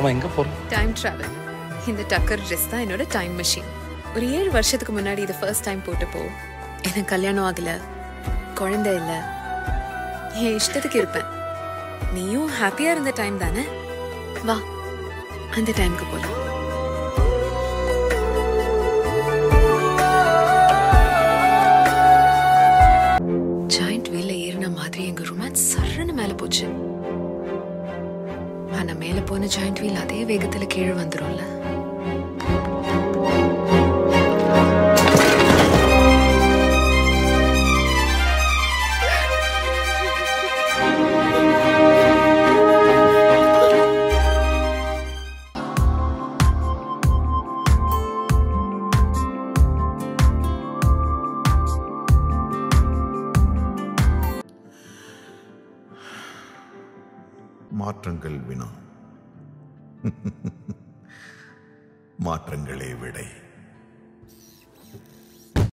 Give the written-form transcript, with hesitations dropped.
அவன் எங்க போறான்? Time travel. இந்த டக்கர் ட்ரெஸ் தான் என்னோட டைம் மெஷின். ஒரு 7 வருஷத்துக்கு முன்னாடி இது ஃபர்ஸ்ட் டைம் போட்டப்போ எனக்கு கல்யாணம் ஆகல, குழந்தை இல்ல, என் இஷ்டத்துக்கு இருப்பேன். நீயும் ஹாப்பியா இருந்த டைம் தானே? வா, அந்த டைமுக்கு போலாம். ஜாயிண்ட் வீல்ல ஏறின மாதிரி எங்க ரொமான்ஸ் சர்றன்னு மேல போச்சு. ஆனா மேல போன ஜாயிண்ட் வீல் அதே வேகத்துல கீழே வந்துரும்ல. மாற்றங்கள் வினா, மாற்றங்களே விடை.